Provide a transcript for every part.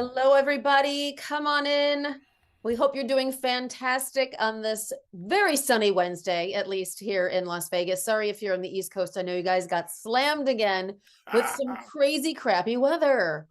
Hello, everybody. Come on in. We hope you're doing fantastic on this very sunny Wednesday, at least here in Las Vegas. Sorry if you're on the East Coast. I know you guys got slammed again with some crazy, crappy weather.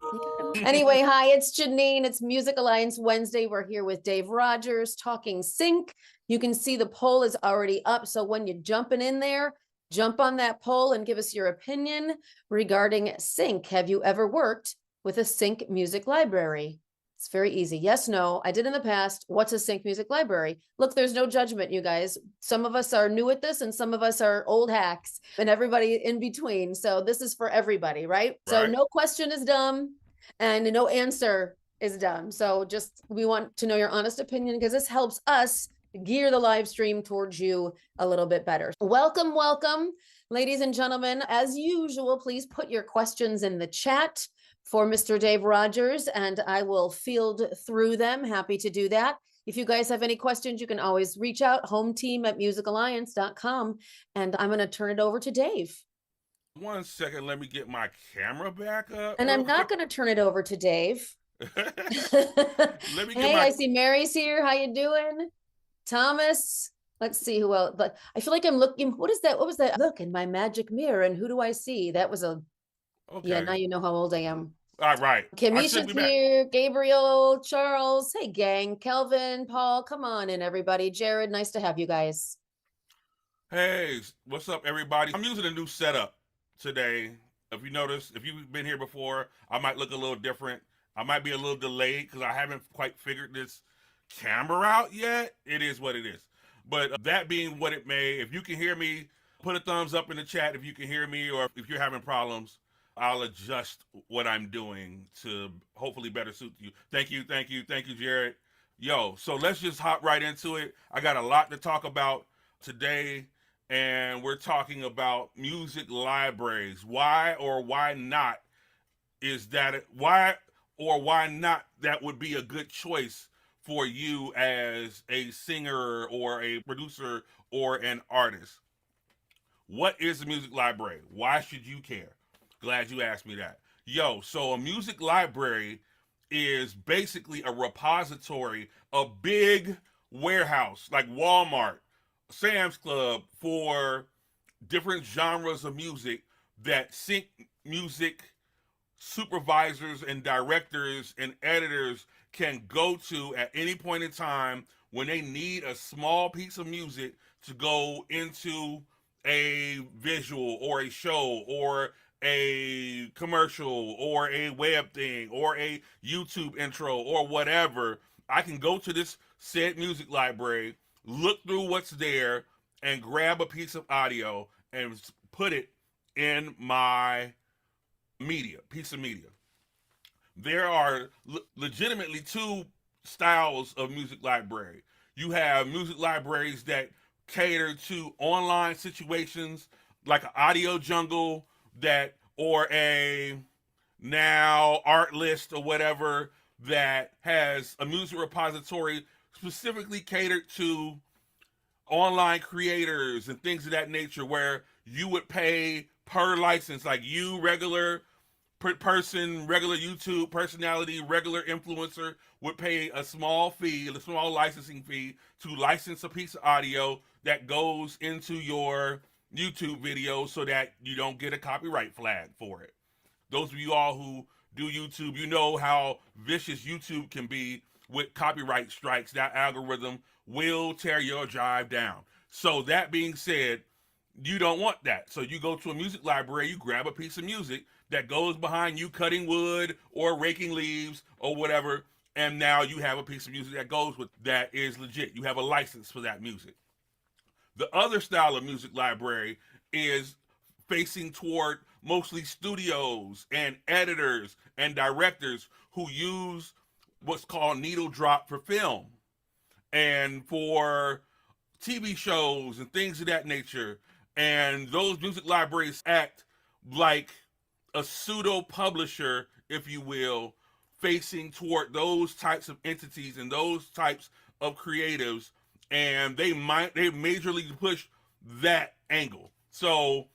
Anyway, hi, it's Janine. It's Music Alliance Wednesday. We're here with Dave Rogers talking sync. You can see the poll is already up. So when you're jumping in there, jump on that poll and give us your opinion regarding sync. Have you ever worked with a sync music library? It's very easy. Yes, no, I did in the past. What's a sync music library? Look, there's no judgment, you guys. Some of us are new at this and some of us are old hacks and everybody in between. So this is for everybody, right? So Right. no question is dumb and no answer is dumb. So just we want to know your honest opinion because this helps us gear the live stream towards you a little bit better. Welcome, welcome, ladies and gentlemen. As usual, please put your questions in the chat for Mr. Dave Rogers, and I will field through them. Happy to do that. If you guys have any questions, you can always reach out, hometeam@musicalliance.com, and I'm going to turn it over to Dave. 1 second, let me get my camera back up And real I'm not quick. going to turn it over to Dave. Let me get Hey, I my. see Mary's here. How you doing? Thomas. Let's see who else. But I feel like I'm looking. What is that? What was that? Look in my magic mirror, and who do I see? That was a. Yeah, Okay. now you know how old I am. All right. I should Kamisha's be back. here. Gabriel, Charles. Hey, gang. Kelvin, Paul. Come on in, everybody. Jared, nice to have you guys. Hey, what's up, everybody? I'm using a new setup today. If you notice, if you've been here before, I might look a little different. I might be a little delayed because I haven't quite figured this camera out yet. It is what it is. But that being what it may, if you can hear me, put a thumbs up in the chat if you can hear me, or if you're having problems, I'll adjust what I'm doing to hopefully better suit you. Thank you, thank you, thank you, Jared. Yo, so let's just hop right into it. I got a lot to talk about today, and we're talking about music libraries. Why or why not is that why or why not that would be a good choice for you as a singer or a producer or an artist. What is a music library? Why should you care? Glad you asked me that. Yo, so a music library is basically a repository, a big warehouse like Walmart, Sam's Club for different genres of music that sync music supervisors and directors and editors can go to at any point in time when they need a small piece of music to go into a visual or a show or a commercial or a web thing or a YouTube intro or whatever. I can go to this said music library, look through what's there, and grab a piece of audio and put it in my piece of media. There are legitimately two styles of music library. You have music libraries that cater to online situations like an audio jungle that or a now art list or whatever that has a music repository specifically catered to online creators and things of that nature where you would pay per license, like you regular person, regular YouTube personality, regular influencer would pay a small fee, a small licensing fee to license a piece of audio that goes into your YouTube video so that you don't get a copyright flag for it. Those of you all who do YouTube, you know how vicious YouTube can be with copyright strikes. That algorithm will tear your drive down. So that being said, you don't want that. So you go to a music library, you grab a piece of music that goes behind you cutting wood or raking leaves or whatever, and now you have a piece of music that goes with that is legit. You have a license for that music. The other style of music library is facing toward mostly studios and editors and directors who use what's called needle drop for film and for TV shows and things of that nature. And those music libraries act like a pseudo publisher, if you will, facing toward those types of entities and those types of creatives. And they majorly push that angle. So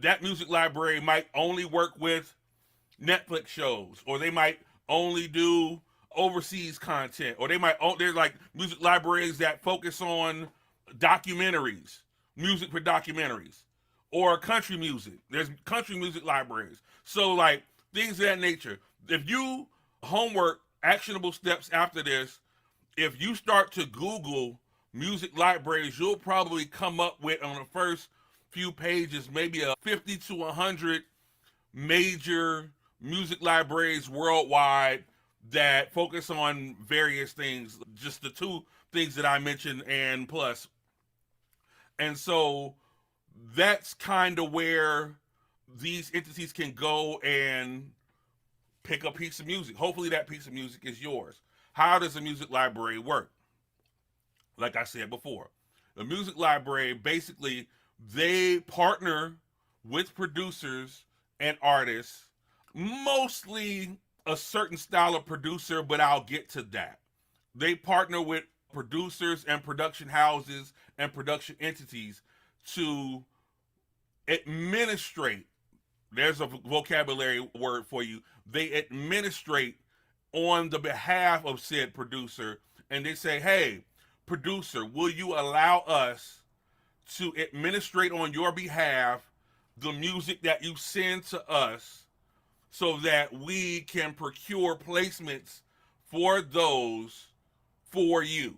that music library might only work with Netflix shows, or they might only do overseas content, or there's like music libraries that focus on documentaries, music for documentaries, or country music. There's country music libraries. So like things of that nature. If you homework, actionable steps after this, if you start to Google music libraries, you'll probably come up with on the first few pages maybe a 50 to 100 major music libraries worldwide that focus on various things, just the two things that I mentioned and plus. And so that's kind of where these entities can go and pick a piece of music. Hopefully that piece of music is yours. How does a music library work? Like I said before, the music library basically, they partner with producers and artists, mostly a certain style of producer, but I'll get to that. They partner with producers and production houses and production entities to administrate. There's a vocabulary word for you. They administrate on the behalf of said producer, and they say, hey, producer, will you allow us to administrate on your behalf the music that you send to us so that we can procure placements for those for you?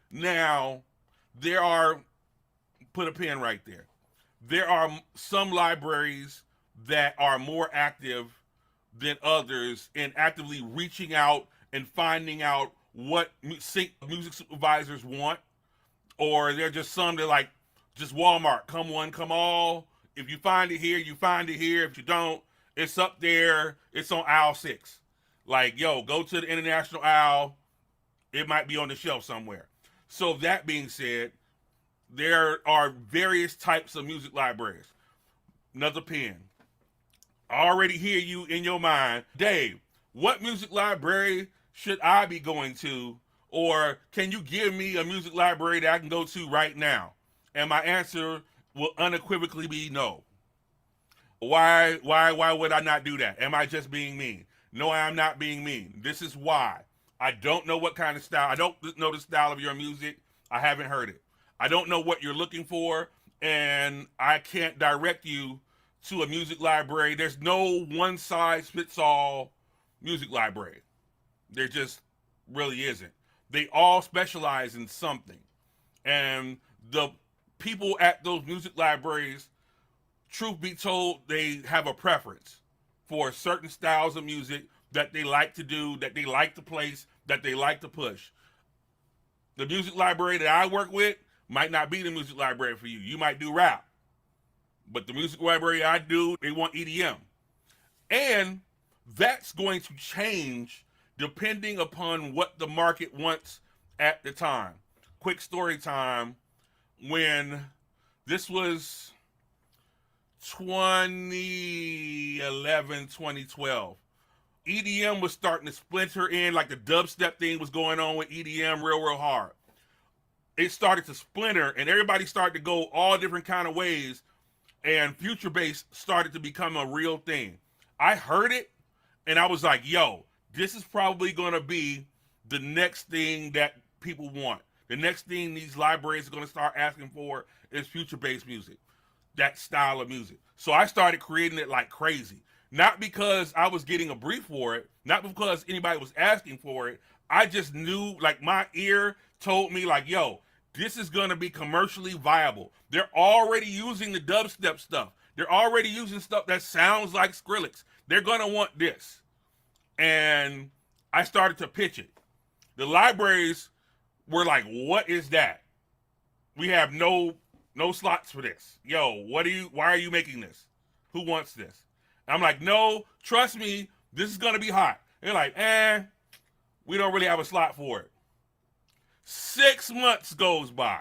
Now, put a pin right there. There are some libraries that are more active than others in actively reaching out and finding out what music supervisors want. Or they're just some that like just Walmart, come one, come all. If you find it here, you find it here. If you don't, it's up there. It's on aisle 6. Like, yo, go to the international aisle. It might be on the shelf somewhere. So that being said, there are various types of music libraries. Another pen. I already hear you in your mind. Dave, what music library should I be going to? Or can you give me a music library that I can go to right now? And my answer will unequivocally be no. Why would I not do that? Am I just being mean? No, I am not being mean. This is why. I don't know what kind of style. I don't know the style of your music. I haven't heard it. I don't know what you're looking for, and I can't direct you to a music library. There's no one size fits all music library. There just really isn't. They all specialize in something. And the people at those music libraries, truth be told, they have a preference for certain styles of music that they like to do, that they like to place, that they like to push. The music library that I work with might not be the music library for you. You might do rap. But the music library I do, they want EDM. And that's going to change depending upon what the market wants at the time. Quick story time. When this was 2011, 2012, EDM was starting to splinter in, like the dubstep thing was going on with EDM real hard. It started to splinter, and everybody started to go all different kind of ways, and future bass started to become a real thing. I heard it, and I was like, yo, this is probably going to be the next thing that people want. The next thing these libraries are going to start asking for is future bass music, that style of music. So I started creating it like crazy. Not because I was getting a brief for it, not because anybody was asking for it. I just knew, like, my ear told me, like, yo, this is going to be commercially viable. They're already using the dubstep stuff. They're already using stuff that sounds like Skrillex. They're going to want this. And I started to pitch it. The libraries were like, what is that? We have no slots for this. Yo, why are you making this? Who wants this? And I'm like, no, trust me, this is going to be hot. They're like, we don't really have a slot for it. 6 months goes by.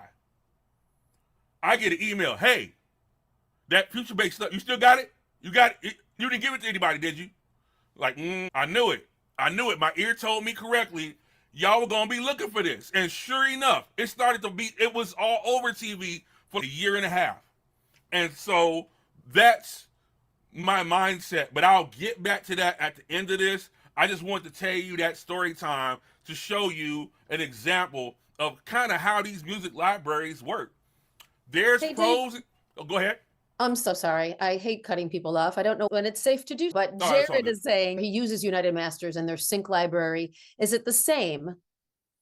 I get an email. Hey, that future bass stuff, you still got it? You got it? You didn't give it to anybody, did you? Like, I knew it. My ear told me correctly. Y'all were going to be looking for this. And sure enough, it was all over TV for a year and a half. And so that's my mindset. But I'll get back to that at the end of this. I just wanted to tell you that story time to show you an example of kind of how these music libraries work. There's Hey, Dave. pros. Oh, go ahead. I'm so sorry. I hate cutting people off. I don't know when it's safe to do, but Oh, that's all Jared good. is saying he uses United Masters and their sync library. Is it the same?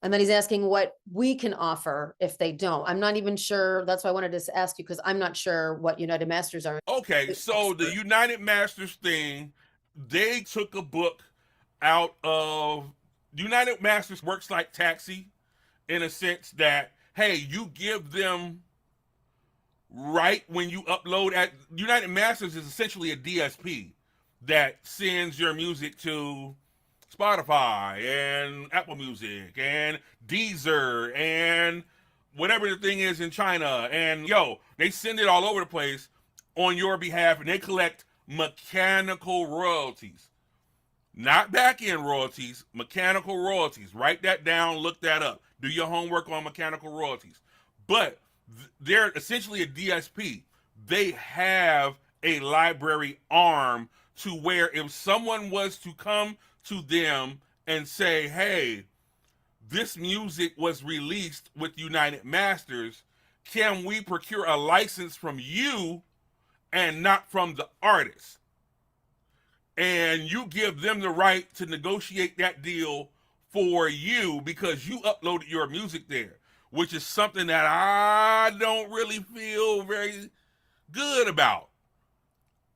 And then he's asking what we can offer if they don't. I'm not even sure. That's why I wanted to ask you because I'm not sure what United Masters are. Okay, so the United Masters thing, they took a book out of United Masters works like Taxi in a sense that, hey, you give them right when you upload at United Masters is essentially a DSP that sends your music to Spotify and Apple Music and Deezer and whatever the thing is in China. And yo, they send it all over the place on your behalf and they collect mechanical royalties. Not back end royalties, mechanical royalties. Write that down, look that up. Do your homework on mechanical royalties. But they're essentially a DSP. They have a library arm to where if someone was to come to them and say, hey, this music was released with United Masters, can we procure a license from you and not from the artist? And you give them the right to negotiate that deal for you because you uploaded your music there, which is something that I don't really feel very good about.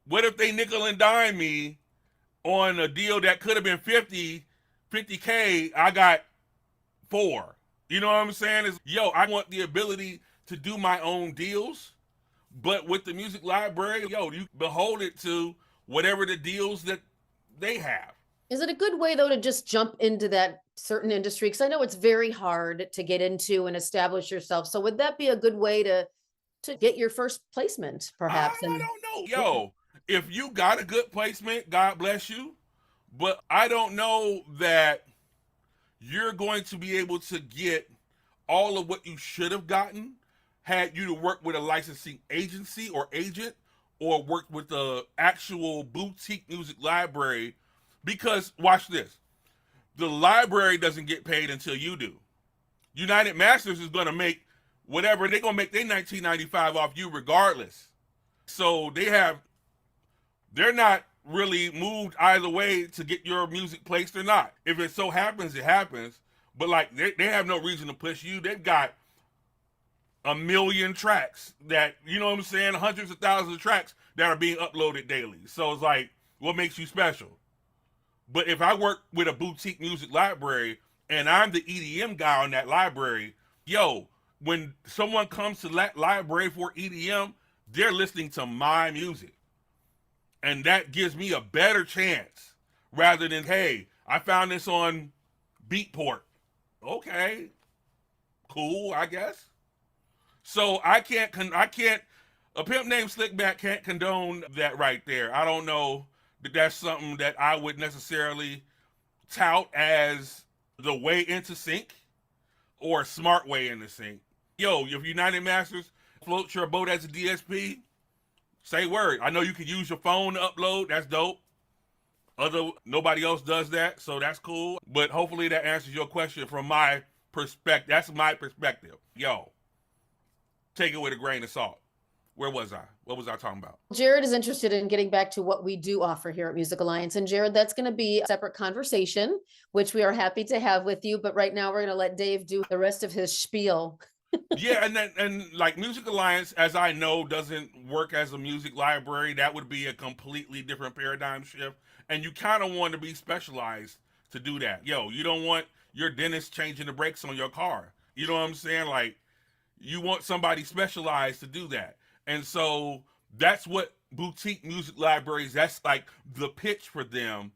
What if they nickel and dime me on a deal that could have been 50K, I got 4. You know what I'm saying? Is yo, I want the ability to do my own deals, but with the music library, yo, you behold it to whatever the deals that they have. Is it a good way though to just jump into that certain industry? Because I know it's very hard to get into and establish yourself. So would that be a good way to get your first placement, perhaps? I And don't know. Yo, if you got a good placement, God bless you. But I don't know that you're going to be able to get all of what you should have gotten had you to work with a licensing agency or agent or work with the actual boutique music library. Because watch this, the library doesn't get paid until you do. United Masters is going to make whatever they're going to make their 1995 off you regardless. So they're not really moved either way to get your music placed or not. If it so happens, it happens. But like they have no reason to push you. They've got a million tracks that, you know what I'm saying, hundreds of thousands of tracks that are being uploaded daily. So it's like, what makes you special? But if I work with a boutique music library and I'm the EDM guy on that library, yo, when someone comes to that library for EDM, they're listening to my music. And that gives me a better chance rather than, hey, I found this on Beatport. Okay, cool, I guess. So I can't, a pimp named Slickback can't condone that right there. I don't know that that's something that I would necessarily tout as the way into sync or a smart way into sync. Yo, if United Masters floats your boat as a DSP, say word. I know you can use your phone to upload. That's dope. Nobody else does that, so that's cool. But hopefully that answers your question from my perspective. That's my perspective. Yo, take it with a grain of salt. Where was I? What was I talking about? Jared is interested in getting back to what we do offer here at Music Alliance. And Jared, that's going to be a separate conversation, which we are happy to have with you. But right now we're going to let Dave do the rest of his spiel. Yeah, and like Music Alliance, as I know, doesn't work as a music library. That would be a completely different paradigm shift. And you kind of want to be specialized to do that. Yo, you don't want your dentist changing the brakes on your car. You know what I'm saying? Like, you want somebody specialized to do that. And so that's what boutique music libraries, that's like the pitch for them.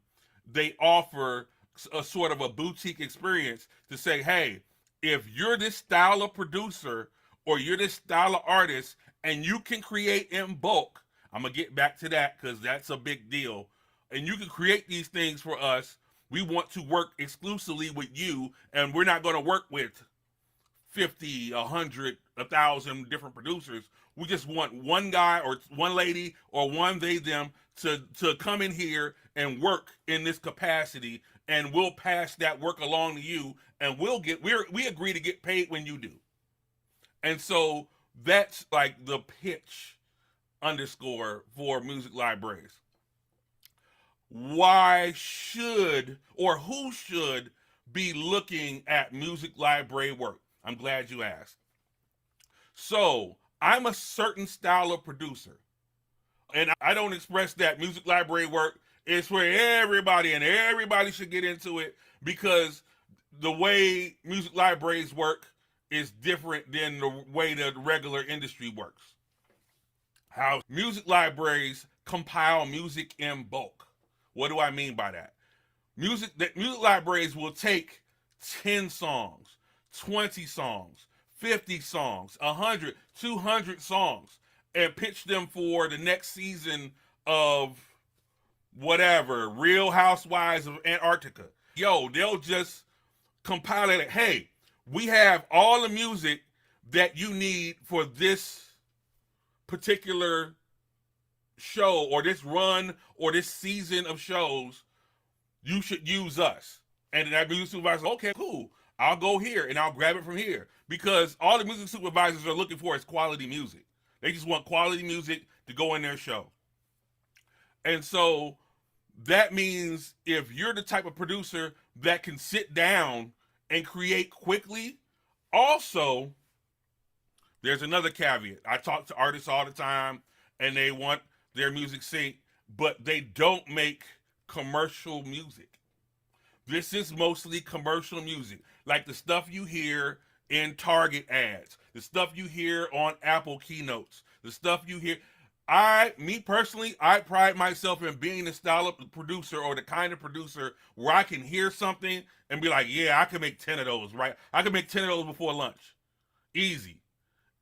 They offer a sort of a boutique experience to say, hey, if you're this style of producer or you're this style of artist and you can create in bulk, I'm going to get back to that because that's a big deal. And you can create these things for us. We want to work exclusively with you, and we're not going to work with 50, 100, 1,000 different producers. We just want one guy or one lady or one they them to come in here and work in this capacity, and we'll pass that work along to you, and we agree to get paid when you do. And so that's like the pitch underscore for Music Libraries. Why should or who should be looking at Music Library work? I'm glad you asked. So I'm a certain style of producer, and I don't express that Music Library work is for everybody and everybody should get into it, because the way Music Libraries work is different than the way the regular industry works. How music libraries compile music in bulk. What do I mean by that? Music libraries will take 10 songs, 20 songs, 50 songs, 100, 200 songs, and pitch them for the next season of whatever, Real Housewives of Antarctica. Yo, they'll just compile it. Hey, we have all the music that you need for this particular show or this run or this season of shows. You should use us. And that music supervisor, okay, cool. I'll go here and I'll grab it from here, because all the music supervisors are looking for is quality music. They just want quality music to go in their show. And so that means if you're the type of producer that can sit down and create quickly, also, there's another caveat. I talk to artists all the time and they want their music synced, but they don't make commercial music. This is mostly commercial music, like the stuff you hear in Target ads, the stuff you hear on Apple keynotes, the stuff you hear. Me personally, I pride myself in being the style of producer or the kind of producer where I can hear something and be like, yeah, I can make 10 of those, right? I can make 10 of those before lunch. Easy.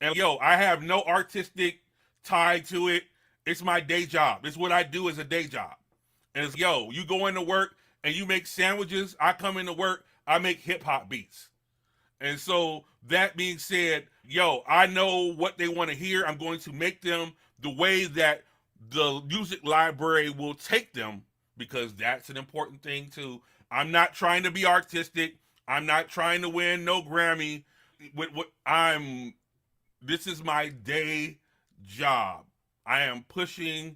And yo, I have no artistic tie to it. It's my day job. It's what I do as a day job. And it's, yo, you go into work and you make sandwiches. I come into work, I make hip hop beats. And so that being said, yo, I know what they want to hear. I'm going to make them the way that the music library will take them, because that's an important thing too. I'm not trying to be artistic. I'm not trying to win no Grammy. This is my day job. I am pushing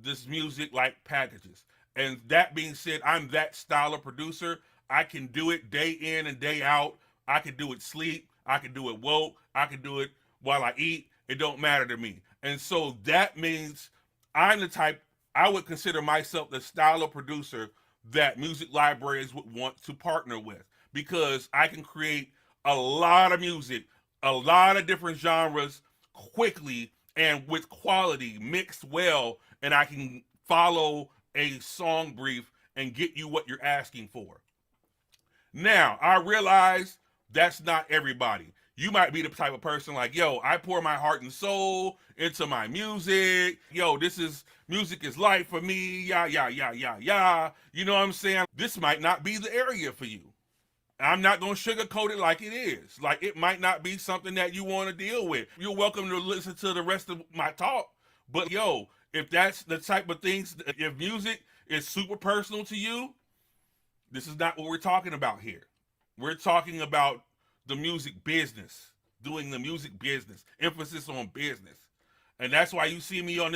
this music like packages. And that being said, I'm that style of producer. I can do it day in and day out. I can do it sleep. I can do it woke. I can do it while I eat. It don't matter to me. And so that means I'm the type, I would consider myself the style of producer that music libraries would want to partner with, because I can create a lot of music, a lot of different genres quickly and with quality mixed well, and I can follow a song brief and get you what you're asking for. Now, I realize that's not everybody. You might be the type of person like, yo, I pour my heart and soul into my music. Yo, music is life for me. Yeah, yeah, yeah, yeah, yeah. You know what I'm saying? This might not be the area for you. I'm not going to sugarcoat it like it is. Like, it might not be something that you want to deal with. You're welcome to listen to the rest of my talk. But yo, if that's the type of things, if music is super personal to you, this is not what we're talking about here. We're talking about the music business, doing the music business, emphasis on business. And that's why you see me on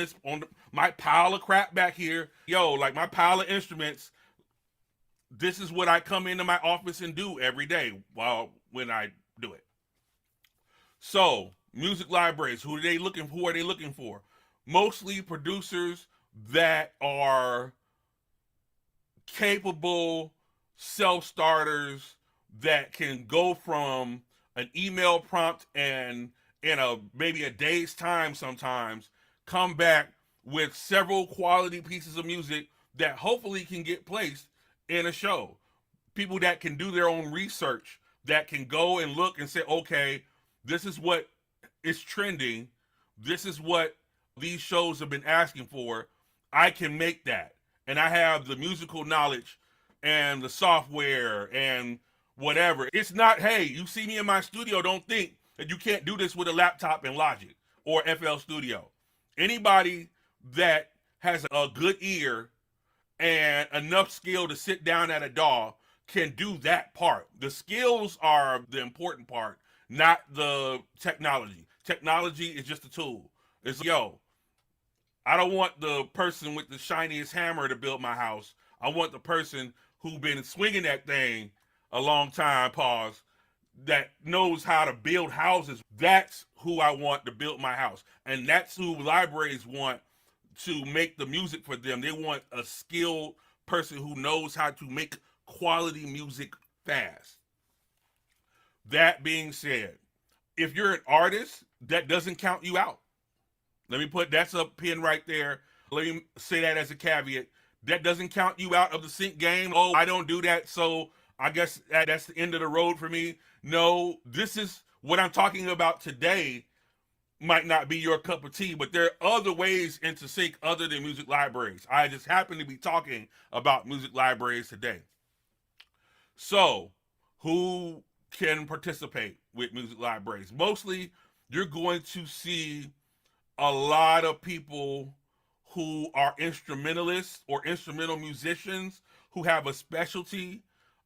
my pile of crap back here. Yo, like my pile of instruments, this is what I come into my office and do every day when I do it. So, music libraries, who are they looking for? Mostly producers that are capable self-starters that can go from an email prompt and in maybe a day's time sometimes come back with several quality pieces of music that hopefully can get placed in a show. People that can do their own research, that can go and look and say, okay, this is what is trending. This is what these shows have been asking for. I can make that. And I have the musical knowledge and the software and whatever. It's not, hey, you see me in my studio, don't think that you can't do this with a laptop in Logic or FL Studio. Anybody that has a good ear and enough skill to sit down at a DAW can do that part. The skills are the important part, not the technology. Technology is just a tool. It's, yo, I don't want the person with the shiniest hammer to build my house. I want the person who been swinging that thing a long time, pause, that knows how to build houses. That's who I want to build my house. And that's who libraries want to make the music for them. They want a skilled person who knows how to make quality music fast. That being said, if you're an artist, that doesn't count you out. Let me put, that's a pin right there. Let me say that as a caveat. That doesn't count you out of the sync game. Oh, I don't do that, so I guess that's the end of the road for me. No, this is what I'm talking about today. Might not be your cup of tea, but there are other ways into sync other than music libraries. I just happen to be talking about music libraries today. So, who can participate with music libraries? Mostly, you're going to see a lot of people who are instrumentalists or instrumental musicians who have a specialty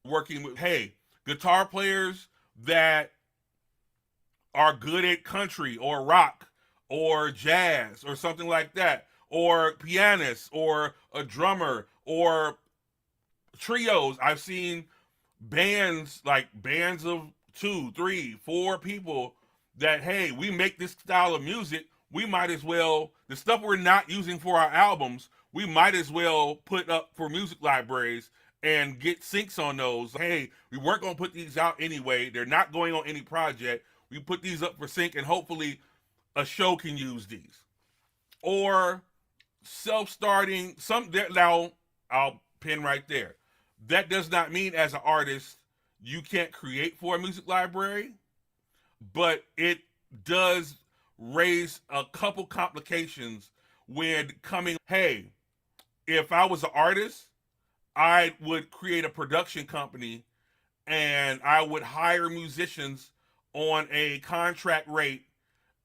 working with, hey, guitar players that are good at country or rock or jazz or something like that, or pianists or a drummer or trios. I've seen bands, like bands of 2, 3, 4 people that, hey, we make this style of music, we might as well, the stuff we're not using for our albums, we might as well put up for music libraries and get syncs on those. Hey, we weren't going to put these out anyway. They're not going on any project. We put these up for sync and hopefully a show can use these. Or self-starting, now I'll pin right there. That does not mean as an artist you can't create for a music library, but it does raise a couple complications when coming, hey, if I was an artist, I would create a production company and I would hire musicians on a contract rate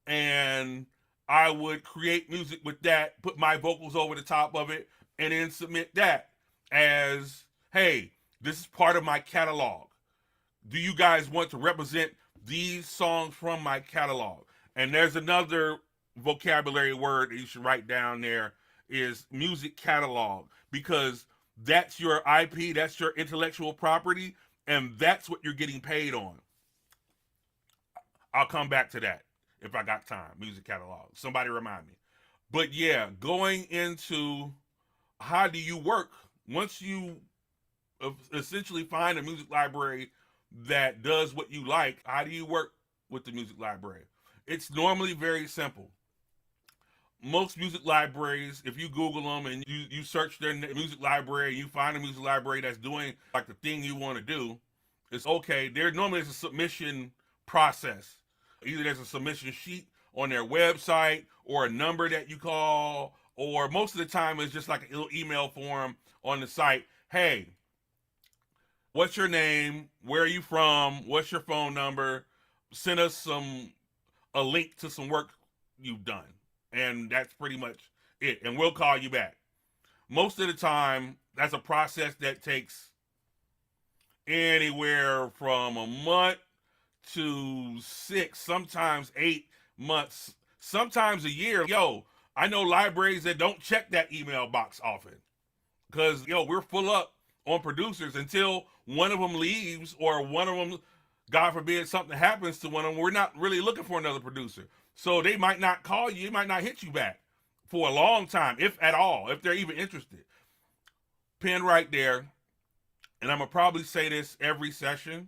and I would create music with that, put my vocals over the top of it, and then submit that as, hey, this is part of my catalog. Do you guys want to represent these songs from my catalog? And there's another vocabulary word that you should write down there is music catalog, because that's your IP, that's your intellectual property, and that's what you're getting paid on. I'll come back to that if I got time. Music catalog. Somebody remind me. But yeah, going into how do you work once you essentially find a music library that does what you like, how do you work with the music library? It's normally very simple. Most music libraries, if you Google them and you search their music library and you find a music library that's doing like the thing you want to do, it's okay. There normally is a submission process. Either there's a submission sheet on their website or a number that you call, or most of the time it's just like a little email form on the site. Hey, what's your name? Where are you from? What's your phone number? Send us a link to some work you've done. And that's pretty much it. And we'll call you back. Most of the time, that's a process that takes anywhere from a month to 6, sometimes 8 months, sometimes a year. Yo, I know libraries that don't check that email box often because, we're full up on producers until one of them leaves or one of them, God forbid, something happens to one of them. We're not really looking for another producer. So they might not call you, they might not hit you back for a long time, if at all, if they're even interested. Pin right there. And I'm going to probably say this every session.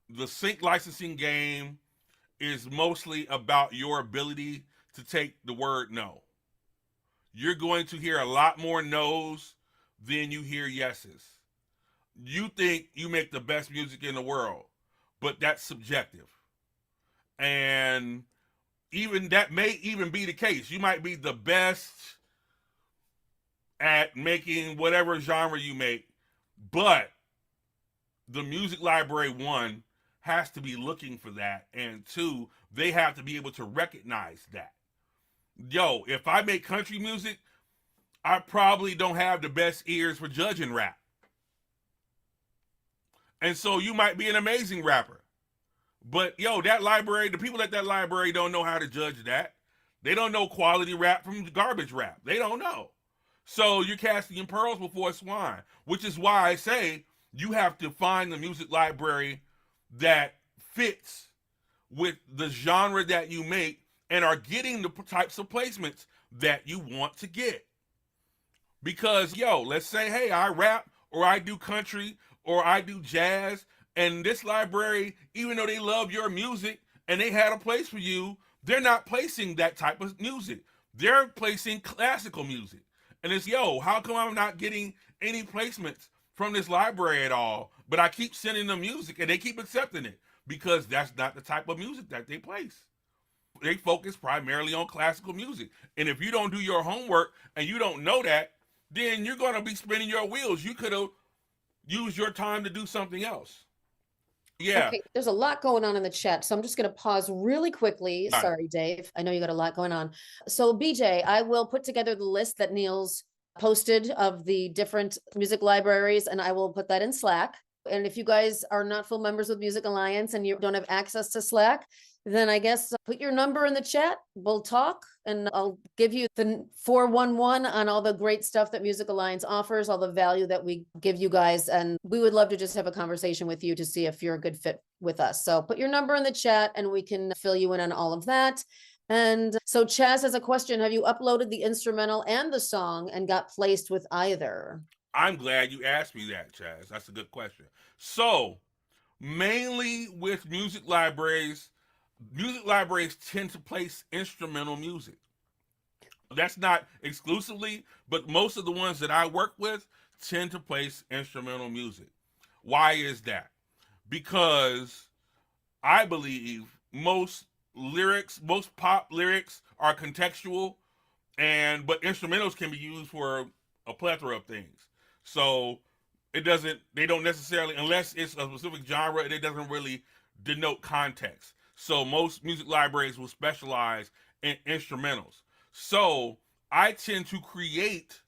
The sync licensing game is mostly about your ability to take the word no. You're going to hear a lot more no's than you hear yeses. You think you make the best music in the world, but that's subjective. And even that may even be the case. You might be the best at making whatever genre you make, but the music library, one, has to be looking for that, and two, they have to be able to recognize that. Yo, if I make country music, I probably don't have the best ears for judging rap. And so you might be an amazing rapper. But yo, that library, the people at that library don't know how to judge that. They don't know quality rap from garbage rap. They don't know. So you're casting pearls before swine, which is why I say you have to find the music library that fits with the genre that you make and are getting the types of placements that you want to get. Because, yo, let's say, hey, I rap or I do country or I do jazz, and this library, even though they love your music and they had a place for you, they're not placing that type of music. They're placing classical music. And it's, yo, how come I'm not getting any placements from this library at all? But I keep sending them music and they keep accepting it because that's not the type of music that they place. They focus primarily on classical music. And if you don't do your homework and you don't know that, then you're going to be spinning your wheels. You could have used your time to do something else. Yeah. Okay, there's a lot going on in the chat, so I'm just going to pause really quickly. All right. Sorry, Dave. I know you got a lot going on. So, BJ, I will put together the list that Neil's posted of the different music libraries, and I will put that in Slack. And if you guys are not full members with Music Alliance and you don't have access to Slack, then I guess put your number in the chat. We'll talk and I'll give you the 411 on all the great stuff that Music Alliance offers, all the value that we give you guys. And we would love to just have a conversation with you to see if you're a good fit with us. So put your number in the chat and we can fill you in on all of that. And so Chaz has a question. Have you uploaded the instrumental and the song and got placed with either? I'm glad you asked me that, Chaz. That's a good question. So, mainly with music libraries tend to place instrumental music. That's not exclusively, but most of the ones that I work with tend to place instrumental music. Why is that? Because I believe most pop lyrics are contextual, but instrumentals can be used for a plethora of things. So they don't necessarily, unless it's a specific genre, it doesn't really denote context. So most music libraries will specialize in instrumentals. So I tend to create,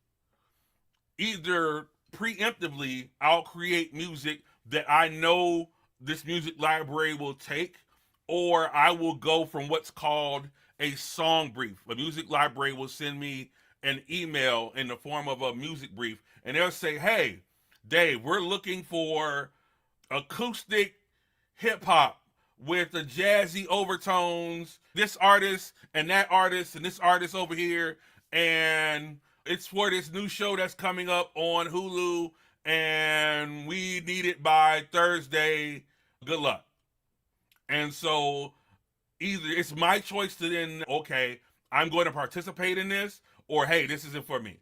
either preemptively, I'll create music that I know this music library will take, or I will go from what's called a song brief. A music library will send me an email in the form of a music brief, and they'll say, hey, Dave, we're looking for acoustic hip hop with the jazzy overtones, this artist and this artist over here, and it's for this new show that's coming up on Hulu, and we need it by Thursday. Good luck. And so either it's my choice to then, okay, I'm going to participate in this, or hey, this isn't for me.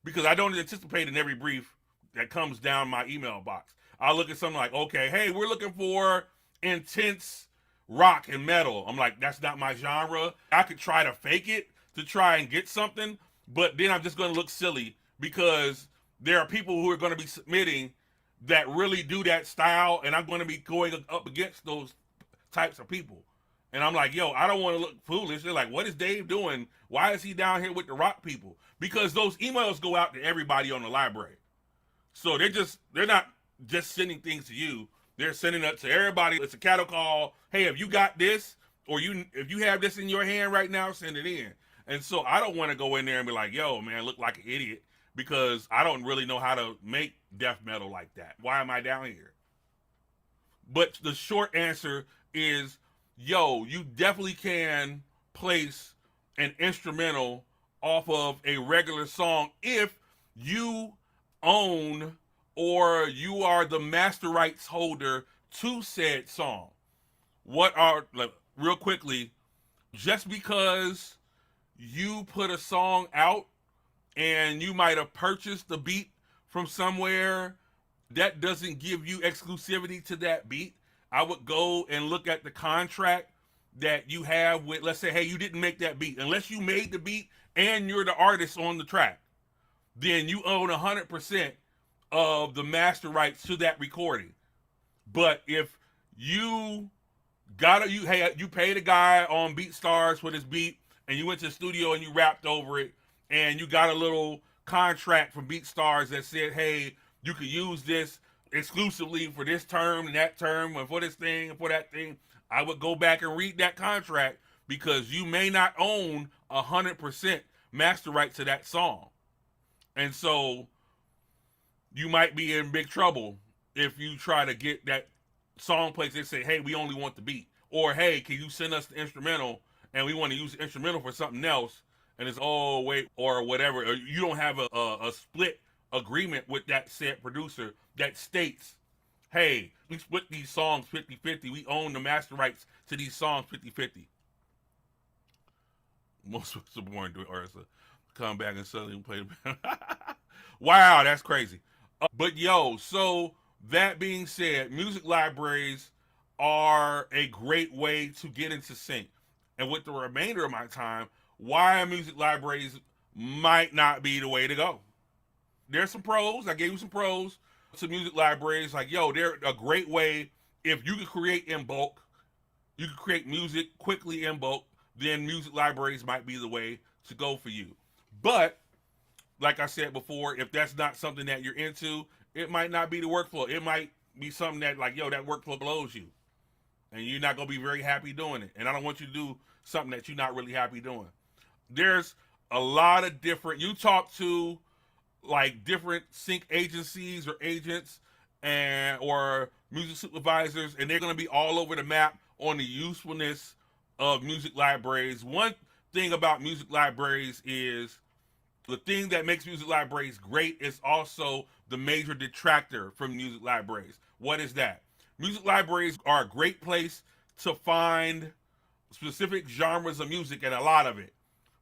Because I don't anticipate in every brief that comes down my email box. I'll look at something like, okay, hey, we're looking for intense rock and metal. I'm like, that's not my genre. I could try to fake it to try and get something, but then I'm just going to look silly because there are people who are going to be submitting that really do that style, and I'm going to be going up against those types of people. And I'm like, yo, I don't want to look foolish. They're like, what is Dave doing? Why is he down here with the rock people? Because those emails go out to everybody on the library. So they're not just sending things to you. They're sending it to everybody. It's a cattle call. Hey, if you got this, or if you have this in your hand right now, send it in. And so I don't want to go in there and be like, yo, man, look like an idiot, because I don't really know how to make death metal like that. Why am I down here? But the short answer is, yo, you definitely can place an instrumental off of a regular song if you own or you are the master rights holder to said song. Real quickly, just because you put a song out and you might have purchased the beat from somewhere, that doesn't give you exclusivity to that beat. I would go and look at the contract that you have with, let's say, hey, you didn't make that beat. Unless you made the beat and you're the artist on the track, then you own 100% of the master rights to that recording. But if you you paid a guy on BeatStars for this beat, and you went to the studio and you rapped over it, and you got a little contract from BeatStars that said, hey, you could use this exclusively for this term and that term and for this thing and for that thing. I would go back and read that contract because you may not own 100% master rights to that song. And so you might be in big trouble if you try to get that song place. They say, hey, we only want the beat. Or, hey, can you send us the instrumental and we want to use the instrumental for something else? And it's, oh, wait, or whatever. Or you don't have a split agreement with that said producer that states, hey, we split these songs 50-50. We own the master rights to these songs 50-50. Most of us are born to it, or come back and suddenly play the Wow, that's crazy. But yo, so that being said, music libraries are a great way to get into sync. And with the remainder of my time, why music libraries might not be the way to go. There's some pros. I gave you some pros to music libraries. Like, yo, they're a great way. If you can create in bulk, you can create music quickly in bulk, then music libraries might be the way to go for you. But like I said before, if that's not something that you're into, it might not be the workflow. It might be something that, like, yo, that workflow blows you. And you're not going to be very happy doing it. And I don't want you to do something that you're not really happy doing. There's a lot of different, you talk to like different sync agencies or agents or music supervisors, and they're going to be all over the map on the usefulness of music libraries. One thing about music libraries is the thing that makes music libraries great is also the major detractor from music libraries. What is that? Music libraries are a great place to find specific genres of music, and a lot of it.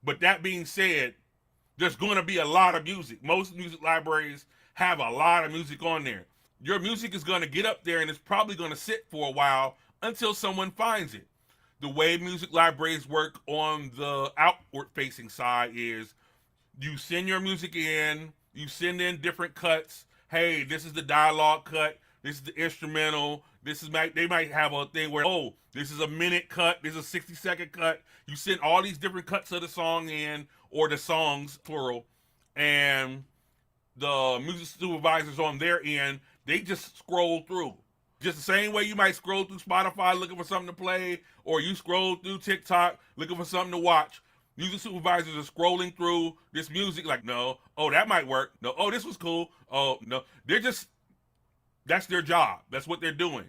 But that being said, there's going to be a lot of music. Most music libraries have a lot of music on there. Your music is going to get up there and it's probably going to sit for a while until someone finds it. The way music libraries work on the outward facing side is you send your music in, you send in different cuts. Hey, this is the dialogue cut, this is the instrumental, they might have a thing where, oh, this is a minute cut, this is a 60-second cut. You send all these different cuts of the song in, or the songs, plural, and the music supervisors on their end, they just scroll through. Just the same way you might scroll through Spotify looking for something to play, or you scroll through TikTok looking for something to watch. Music supervisors are scrolling through this music like, no, oh, that might work. No, oh, this was cool. Oh, no. That's their job. That's what they're doing.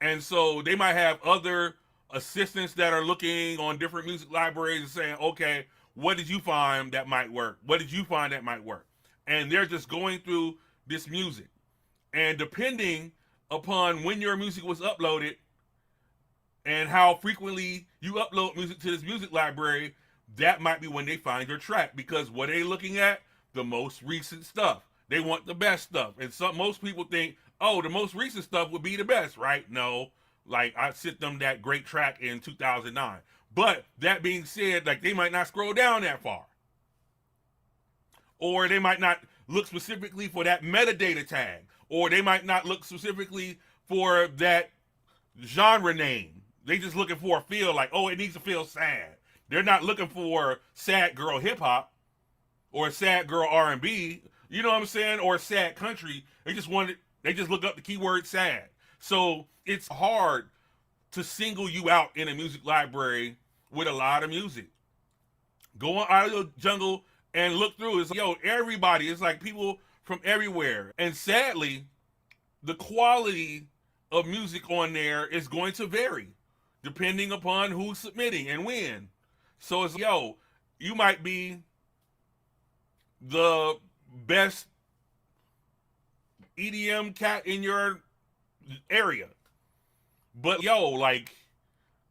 And so they might have other assistants that are looking on different music libraries and saying, okay, what did you find that might work? What did you find that might work? And they're just going through this music. And depending upon when your music was uploaded and how frequently you upload music to this music library, that might be when they find your track. Because what are they looking at? The most recent stuff. They want the best stuff. And most people think, oh, the most recent stuff would be the best, right? No. Like, I sent them that great track in 2009. But that being said, like, they might not scroll down that far. Or they might not look specifically for that metadata tag. Or they might not look specifically for that genre name. They just looking for a feel like, oh, it needs to feel sad. They're not looking for sad girl hip hop or sad girl R&B, you know what I'm saying? Or sad country. They just look up the keyword sad. So it's hard to single you out in a music library with a lot of music. Go on Audio Jungle and look through. It's like, yo, everybody. It's like people from everywhere. And sadly, the quality of music on there is going to vary depending upon who's submitting and when. So it's, yo, you might be the best EDM cat in your area. But, yo, like,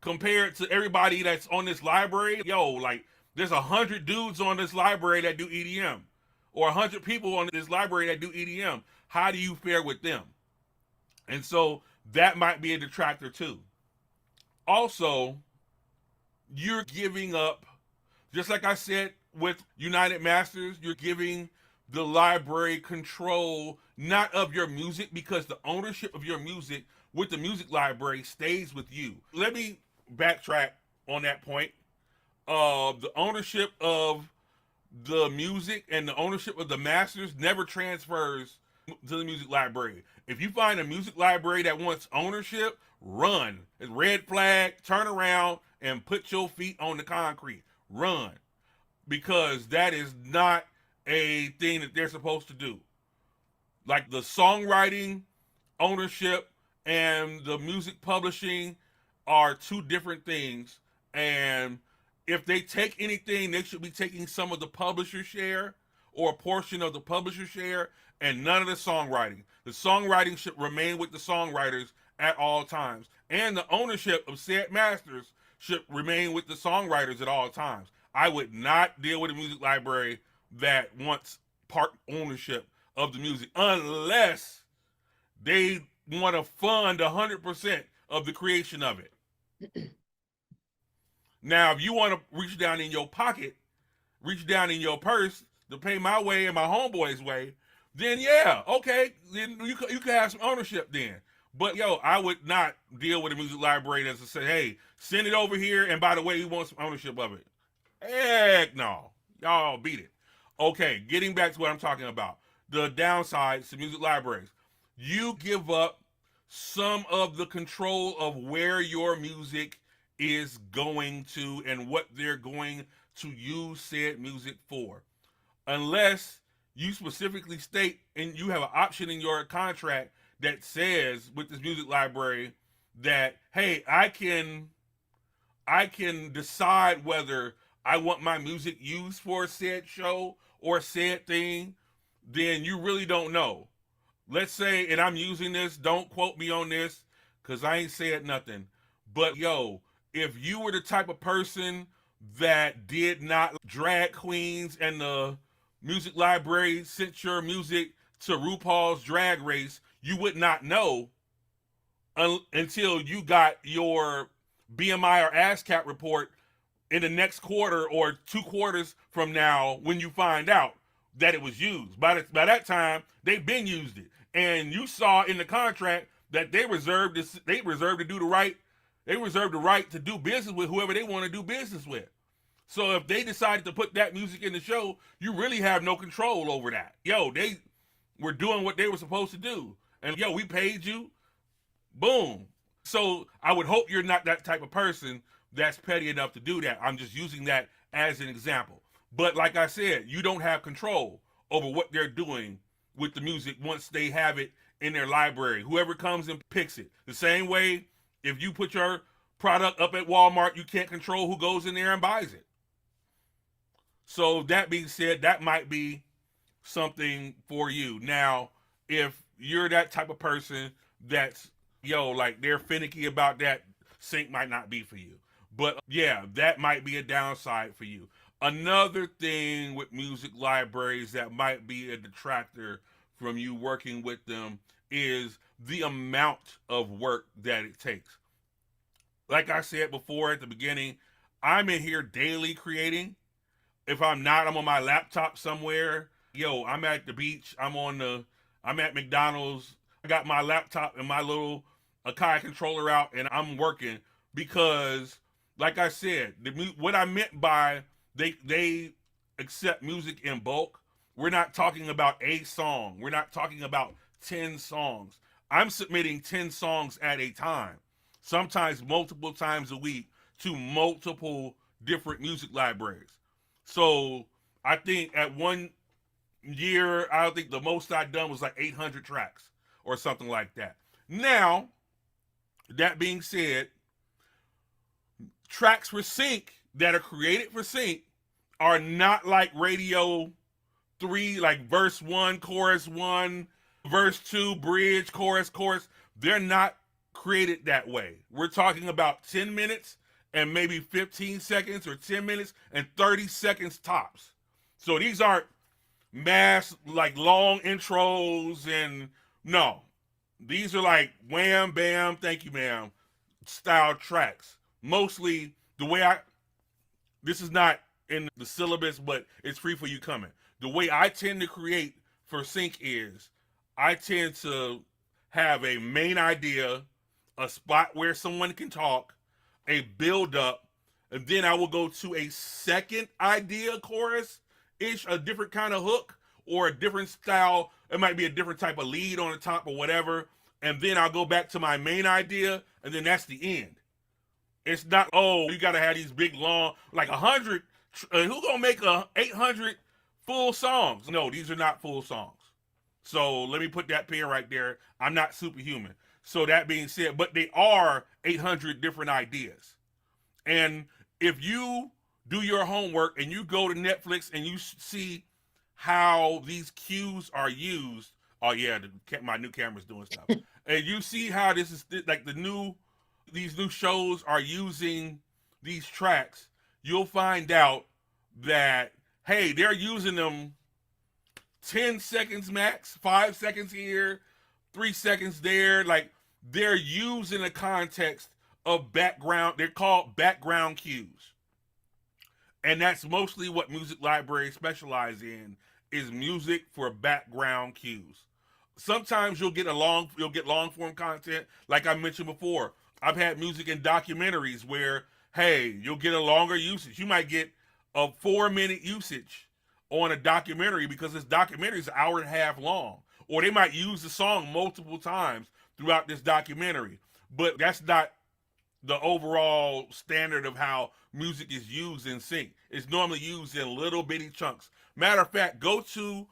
compared to everybody that's on this library, yo, like, there's 100 dudes on this library that do EDM. Or 100 people on this library that do EDM. How do you fare with them? And so that might be a detractor too. Also, you're giving up, just like I said with United Masters, you're giving the library control, not of your music, because the ownership of your music with the music library stays with you. Let me backtrack on that point. The ownership of the music and the ownership of the masters never transfers to the music library. If you find a music library that wants ownership, run. It's red flag, turn around and put your feet on the concrete. Run. Because that is not a thing that they're supposed to do. Like the songwriting ownership and the music publishing are two different things. And if they take anything, they should be taking some of the publisher share or a portion of the publisher share and none of the songwriting. The songwriting should remain with the songwriters at all times. And the ownership of said masters should remain with the songwriters at all times. I would not deal with a music library that wants part ownership of the music unless they want to fund 100% of the creation of it. Now, if you want to reach down in your pocket, reach down in your purse to pay my way and my homeboy's way, then yeah, okay, then you could have some ownership then. But yo, I would not deal with a music library that's to say, hey, send it over here, and by the way, you want some ownership of it. Heck no. Y'all beat it. Okay, getting back to what I'm talking about. The downsides to music libraries. You give up some of the control of where your music is going to and what they're going to use said music for. Unless you specifically state and you have an option in your contract that says with this music library that, hey, I can decide whether I want my music used for said show or said thing, then you really don't know. Let's say, and I'm using this, don't quote me on this, because I ain't said nothing. But yo, if you were the type of person that did not drag queens and the music library sent your music to RuPaul's Drag Race, you would not know until you got your BMI or ASCAP report in the next quarter or 2 quarters from now when you find out that it was used. By that time, they've been used it. And you saw in the contract that they reserved to do the right, they reserved the right to do business with whoever they want to do business with. So if they decided to put that music in the show, you really have no control over that. Yo, they were doing what they were supposed to do. And yo, we paid you. Boom. So I would hope you're not that type of person that's petty enough to do that. I'm just using that as an example. But like I said, you don't have control over what they're doing with the music once they have it in their library. Whoever comes and picks it. The same way, if you put your product up at Walmart, you can't control who goes in there and buys it. So that being said, that might be something for you. Now, if you're that type of person that's, yo, like they're finicky about that, sync might not be for you. But yeah, that might be a downside for you. Another thing with music libraries that might be a detractor from you working with them is the amount of work that it takes. Like I said before at the beginning, I'm in here daily creating. If I'm not, I'm on my laptop somewhere. Yo, I'm at the beach. I'm at McDonald's. I got my laptop and my little Akai controller out, and I'm working because, like I said, what I meant by they accept music in bulk. We're not talking about a song. We're not talking about 10 songs. I'm submitting 10 songs at a time, sometimes multiple times a week to multiple different music libraries. So I think at one year, I think the most I've done was like 800 tracks or something like that. Now, that being said, tracks for sync that are created for sync are not like Radio 3, like verse 1, chorus 1, verse 2, bridge, chorus. They're not created that way. We're talking about 10 minutes and maybe 15 seconds, or 10 minutes and 30 seconds tops. So these aren't mass, like long intros, and no. These are like wham, bam, thank you, ma'am style tracks. Mostly the way this is not in the syllabus, but it's free for you coming. The way I tend to create for sync is I tend to have a main idea a spot where someone can talk, a build up, and then I will go to a second idea chorus ish, a different kind of hook or a different style. It might be a different type of lead on the top or whatever. And then I'll go back to my main idea, and then that's the end. It's not, oh, you got to have these big, long, like 100. Who gonna make 800 full songs? No, these are not full songs. So let me put that pin right there. I'm not superhuman. So that being said, but they are 800 different ideas. And if you do your homework and you go to Netflix and you see how these cues are used, oh yeah, my new camera's doing stuff. And you see how this is like these new shows are using these tracks, you'll find out that, hey, they're using them 10 seconds max, 5 seconds here, 3 seconds there. Like, they're using a context of background. They're called background cues. And that's mostly what music libraries specialize in, is music for background cues. Sometimes you'll get long form content, like I mentioned before. I've had music in documentaries where, hey, you'll get a longer usage. You might get a 4-minute usage on a documentary because this documentary is an hour and a half long. Or they might use the song multiple times throughout this documentary. But that's not the overall standard of how music is used in sync. It's normally used in little bitty chunks. Matter of fact, go to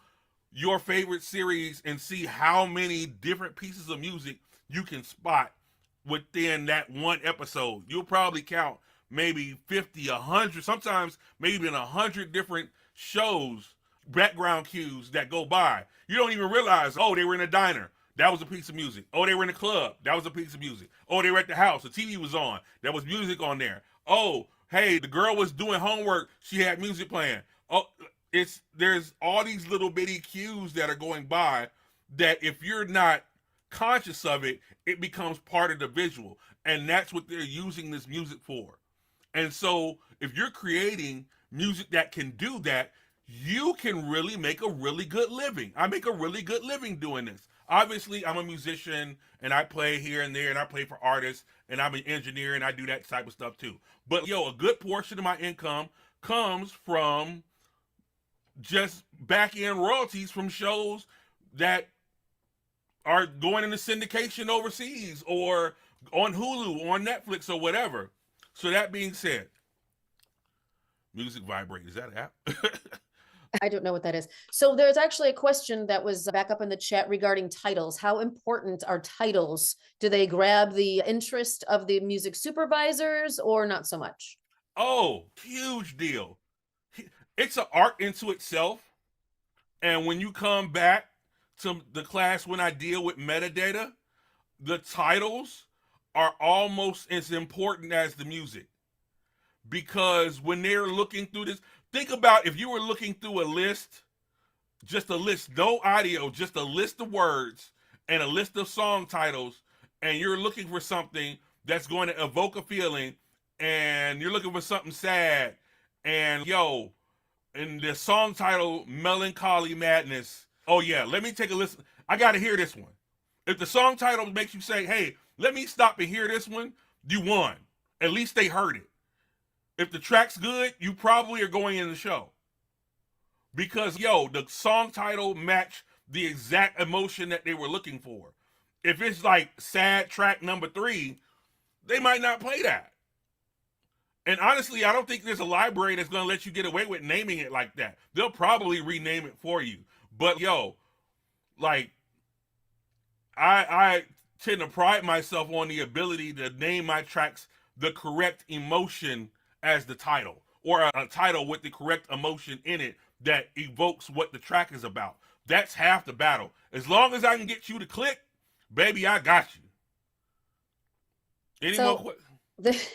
your favorite series and see how many different pieces of music you can spot within that one episode. You'll probably count maybe 50, 100, sometimes maybe even 100 different shows, background cues that go by. You don't even realize, oh, they were in a diner. That was a piece of music. Oh, they were in a club. That was a piece of music. Oh, they were at the house. The TV was on. There was music on there. Oh, hey, the girl was doing homework. She had music playing. Oh, there's all these little bitty cues that are going by that if you're not conscious of it, it becomes part of the visual. And that's what they're using this music for. And so if you're creating music that can do that, you can really make a really good living. I make a really good living doing this. Obviously, I'm a musician and I play here and there and I play for artists and I'm an engineer and I do that type of stuff too. But a good portion of my income comes from just back-end royalties from shows that are going into syndication overseas or on Hulu, on Netflix or whatever. So that being said, Music Vibrate, is that an app? I don't know what that is. So there's actually a question that was back up in the chat regarding titles. How important are titles? Do they grab the interest of the music supervisors or not so much? Oh, huge deal. It's an art into itself. And when you come back to the class when I deal with metadata, the titles are almost as important as the music. Because when they're looking through this, think about if you were looking through a list, just a list, no audio, just a list of words and a list of song titles, and you're looking for something that's going to evoke a feeling, and you're looking for something sad, and and the song title, Melancholy Madness. Oh yeah, let me take a listen. I got to hear this one. If the song title makes you say, hey, let me stop and hear this one, you won. At least they heard it. If the track's good, you probably are going in the show. Because, the song title matched the exact emotion that they were looking for. If it's like sad track number 3, they might not play that. And honestly, I don't think there's a library that's going to let you get away with naming it like that. They'll probably rename it for you. But, I tend to pride myself on the ability to name my tracks the correct emotion as the title, or a title with the correct emotion in it that evokes what the track is about. That's half the battle. As long as I can get you to click, baby, I got you. Any more questions?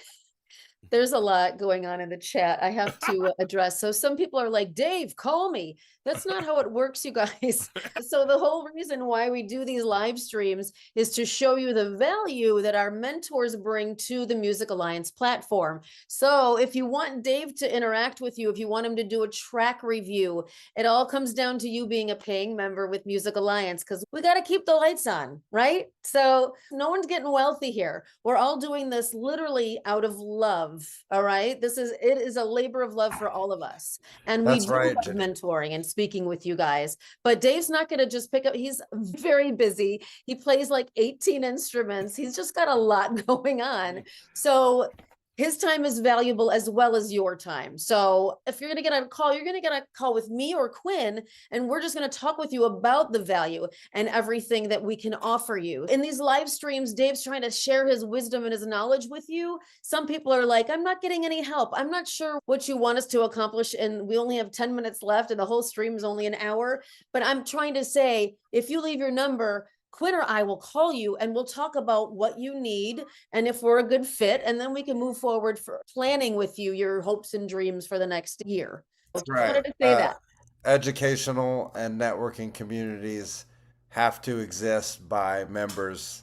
There's a lot going on in the chat I have to address. So some people are like, Dave, call me. That's not how it works, you guys. So the whole reason why we do these live streams is to show you the value that our mentors bring to the Music Alliance platform. So if you want Dave to interact with you, if you want him to do a track review, it all comes down to you being a paying member with Music Alliance, because we got to keep the lights on, right? So no one's getting wealthy here. We're all doing this literally out of love. All right. It is a labor of love for all of us. And we That's do right, love Jenny. mentoring and speaking with you guys. But Dave's not going to just pick up, he's very busy. He plays like 18 instruments. He's just got a lot going on. So his time is valuable as well as your time. So if you're going to get a call, you're going to get a call with me or Quinn, and we're just going to talk with you about the value and everything that we can offer you. In these live streams, Dave's trying to share his wisdom and his knowledge with you. Some people are like, I'm not getting any help. I'm not sure what you want us to accomplish. And we only have 10 minutes left and the whole stream is only an hour. But I'm trying to say, if you leave your number, Quinn or I will call you and we'll talk about what you need and if we're a good fit, and then we can move forward for planning with you your hopes and dreams for the next year. Just wanted to say that. Educational and networking communities have to exist by members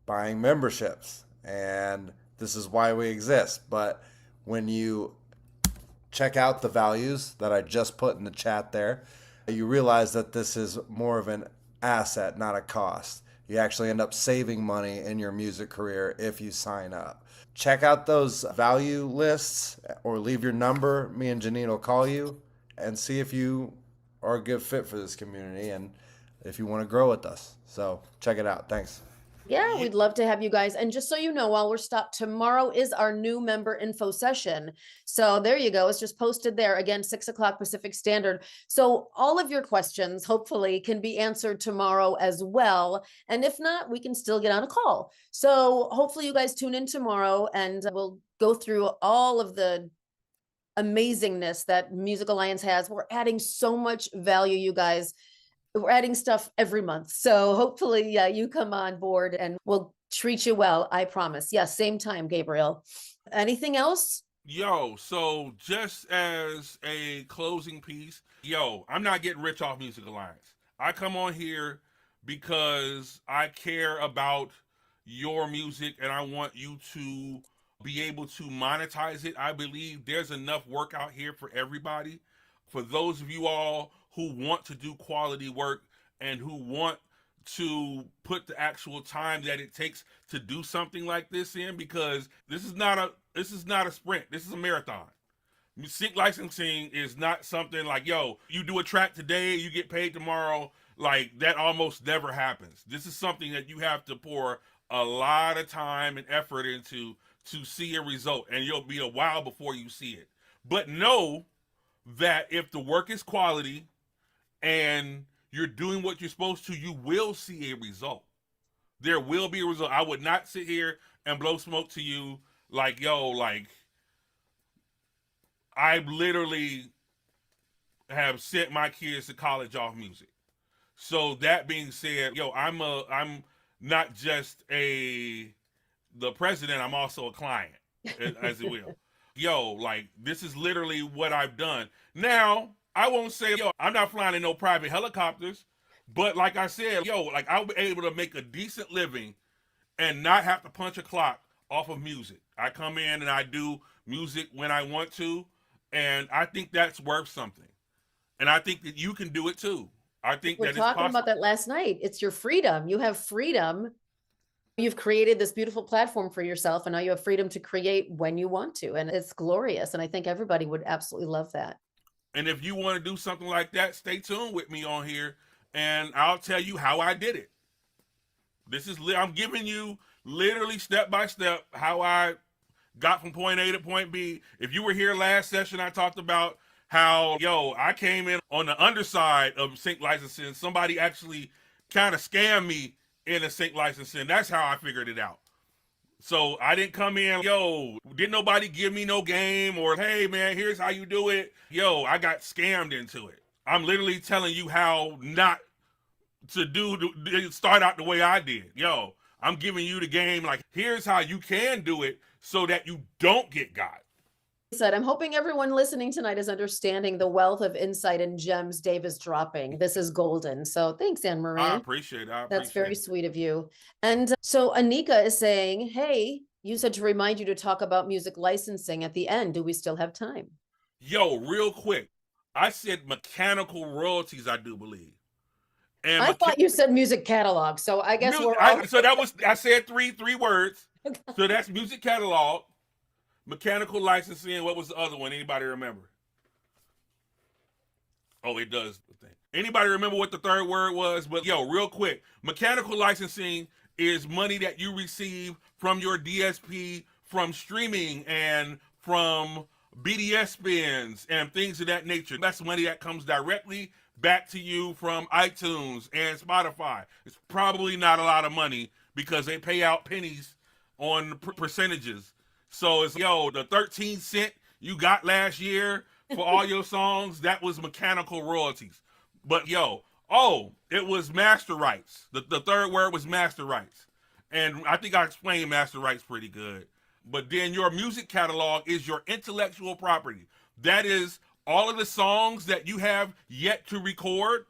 buying memberships, and this is why we exist. But when you check out the values that I just put in the chat there, you realize that this is more of an asset, not a cost. You actually end up saving money in your music career if you sign up. Check out those value lists or leave your number. Me and Janine will call you and see if you are a good fit for this community and if you want to grow with us. So check it out. Thanks. Yeah, we'd love to have you guys. And just so you know, while we're stopped, tomorrow is our new member info session. So there you go. It's just posted there again, 6 o'clock Pacific Standard. So all of your questions hopefully can be answered tomorrow as well. And if not, we can still get on a call. So hopefully you guys tune in tomorrow and we'll go through all of the amazingness that Music Alliance has. We're adding so much value, you guys. We're adding stuff every month. So hopefully you come on board and we'll treat you well. I promise. Yes. Same time, Gabriel. Anything else? Yo, so just as a closing piece, I'm not getting rich off Music Alliance. I come on here because I care about your music and I want you to be able to monetize it. I believe there's enough work out here for everybody. For those of you all who want to do quality work and who want to put the actual time that it takes to do something like this in, because this is not a sprint. This is a marathon. Sync licensing is not something like, you do a track today, you get paid tomorrow. Like, that almost never happens. This is something that you have to pour a lot of time and effort into to see a result, and you'll be a while before you see it. But know that if the work is quality and you're doing what you're supposed to, you will see a result. There will be a result. I would not sit here and blow smoke to you like, I literally have sent my kids to college off music. So that being said, I'm not just the president, I'm also a client, as it will. This is literally what I've done. Now, I won't say, I'm not flying in no private helicopters, but like I said, I'll be able to make a decent living and not have to punch a clock off of music. I come in and I do music when I want to, and I think that's worth something. And I think that you can do it too. I think we're talking about that last night. It's your freedom. You have freedom. You've created this beautiful platform for yourself, and now you have freedom to create when you want to, and it's glorious. And I think everybody would absolutely love that. And if you want to do something like that, stay tuned with me on here, and I'll tell you how I did it. I'm giving you literally step by step how I got from point A to point B. If you were here last session, I talked about how, I came in on the underside of sync licensing. Somebody actually kind of scammed me in a sync licensing. That's how I figured it out. So I didn't come in, didn't nobody give me no game or, hey man, here's how you do it. I got scammed into it. I'm literally telling you how not to start out the way I did. I'm giving you the game. Like, here's how you can do it so that you don't get got. Said, I'm hoping everyone listening tonight is understanding the wealth of insight and gems Dave is dropping. This is golden. So thanks, Anne Marie. I appreciate it. That's very sweet of you. And so Anika is saying, hey, you said to remind you to talk about music licensing at the end. Do we still have time? Yo, real quick. I said mechanical royalties, I do believe. And I thought you said music catalog. So I guess so that was, I said three words. So that's music catalog, mechanical licensing. What was the other one? Anybody remember? Oh, it does. Anybody remember what the third word was? But yo, real quick, mechanical licensing is money that you receive from your DSP, from streaming and from BDS spins and things of that nature. That's money that comes directly back to you from iTunes and Spotify. It's probably not a lot of money because they pay out pennies on percentages. So it's, yo, the 13 cent you got last year for all your songs, that was mechanical royalties. But yo, it was master rights. The third word was master rights. And I think I explained master rights pretty good. But then your music catalog is your intellectual property. That is all of the songs that you have yet to record,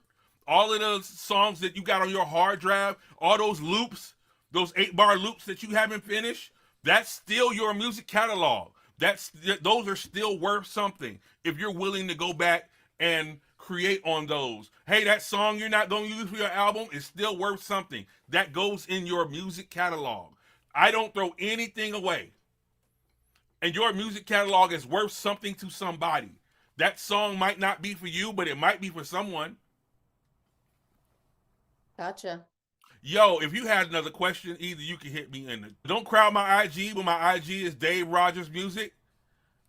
all of those songs that you got on your hard drive, all those loops, those 8-bar loops that you haven't finished, that's still your music catalog. Those are still worth something if you're willing to go back and create on those. Hey, that song you're not going to use for your album is still worth something. That goes in your music catalog. I don't throw anything away. And your music catalog is worth something to somebody. That song might not be for you, but it might be for someone. Gotcha. Yo, if you had another question, either you can hit me in. Don't crowd my IG, but my IG is Dave Rogers Music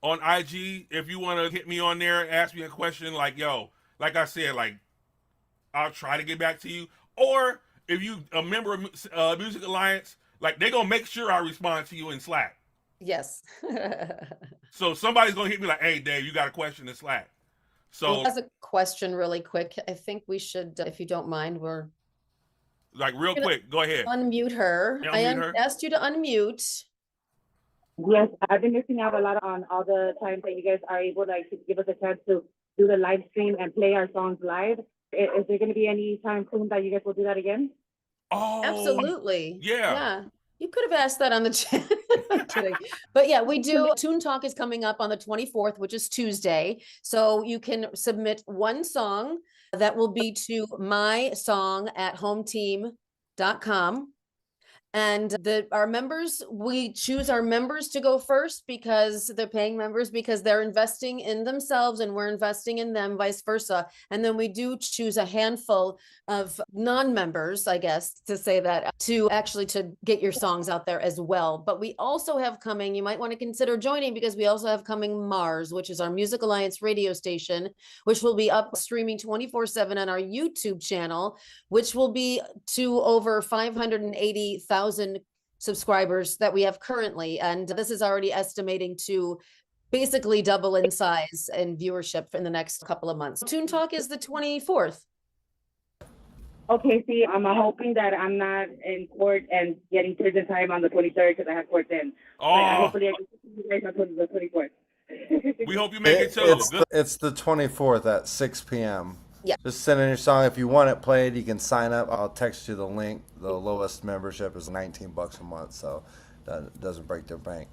on IG. If you want to hit me on there and ask me a question, like, yo, like I said, like, I'll try to get back to you. Or if you a member of Music Alliance, like, they're going to make sure I respond to you in Slack. Yes. So somebody's going to hit me like, hey, Dave, you got a question in Slack. So as a question really quick, I think we should, if you don't mind, we're like real quick, go ahead. Unmute her. Yeah, I asked you to unmute. Yes, I've been missing out a lot on all the times that you guys are able to give us a chance to do the live stream and play our songs live. Is there going to be any time soon that you guys will do that again? Oh, absolutely. Yeah. You could have asked that on the chat. I'm kidding. But yeah, we do. Tune Talk is coming up on the 24th, which is Tuesday. So you can submit one song that will be to mysong@hometeam.com. And our members, we choose our members to go first because they're paying members, because they're investing in themselves and we're investing in them, vice versa. And then we do choose a handful of non-members, I guess, to say that, to get your songs out there as well. But we also have coming, you might want to consider joining, because we also have coming Mars, which is our Music Alliance radio station, which will be up streaming 24/7 on our YouTube channel, which will be to over 580,000 subscribers that we have currently. And this is already estimating to basically double in size and viewership in the next couple of months. Tune Talk is the 24th. Okay, see, I'm hoping that I'm not in court and getting prison time on the 23rd because I have court then. Hopefully I can see you guys on the 24th. We hope you make it too. It's the 24th at 6 p.m. Yeah. Just send in your song. If you want it played, you can sign up. I'll text you the link. The lowest membership is $19 a month, so that doesn't break their bank.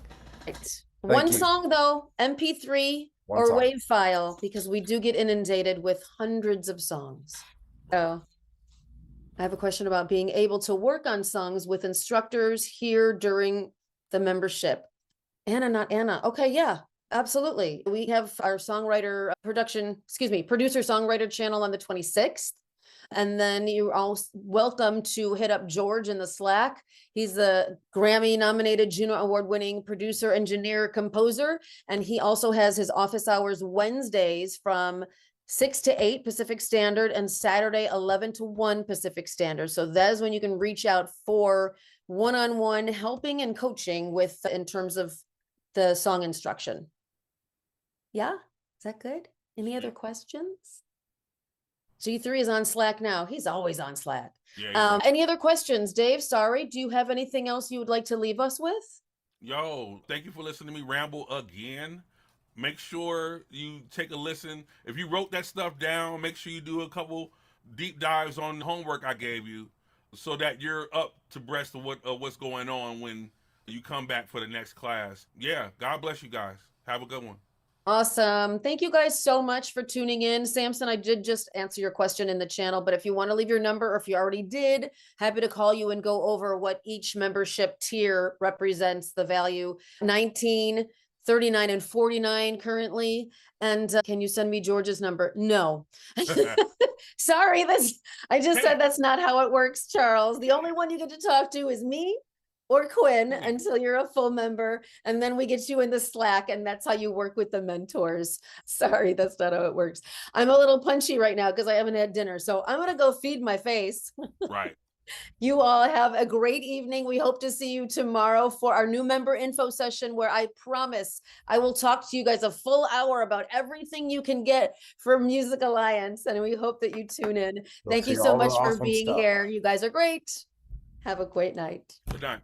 Right. One song though, MP3 or WAV file, because we do get inundated with hundreds of songs. So I have a question about being able to work on songs with instructors here during the membership. Not Anna. Okay, yeah. Absolutely. We have our producer songwriter channel on the 26th. And then you're all welcome to hit up George in the Slack. He's the Grammy nominated, Juno Award winning producer, engineer, composer. And he also has his office hours Wednesdays from 6 to 8 Pacific Standard and Saturday 11 to 1 Pacific Standard. So that is when you can reach out for one-on-one helping and coaching in terms of the song instruction. Yeah, is that good? Any other questions? G3 is on Slack now. He's always on Slack. Yeah. Any other questions, Dave? Sorry. Do you have anything else you would like to leave us with? Yo, thank you for listening to me ramble again. Make sure you take a listen. If you wrote that stuff down, make sure you do a couple deep dives on the homework I gave you so that you're up to breast of what's going on when you come back for the next class. Yeah, God bless you guys. Have a good one. Awesome. Thank you guys so much for tuning in. Samson, I did just answer your question in the channel, but if you want to leave your number or if you already did, happy to call you and go over what each membership tier represents, the value 19, 39, and 49 currently. And can you send me George's number? No. Sorry, I just said that's not how it works, Charles. The only one you get to talk to is me or Quinn until you're a full member. And then we get you in the Slack, and that's how you work with the mentors. Sorry, that's not how it works. I'm a little punchy right now because I haven't had dinner. So I'm going to go feed my face. Right. You all have a great evening. We hope to see you tomorrow for our new member info session, where I promise I will talk to you guys a full hour about everything you can get from Music Alliance. And we hope that you tune in. Thank you so much for being here. You guys are great. Have a great night. Good night.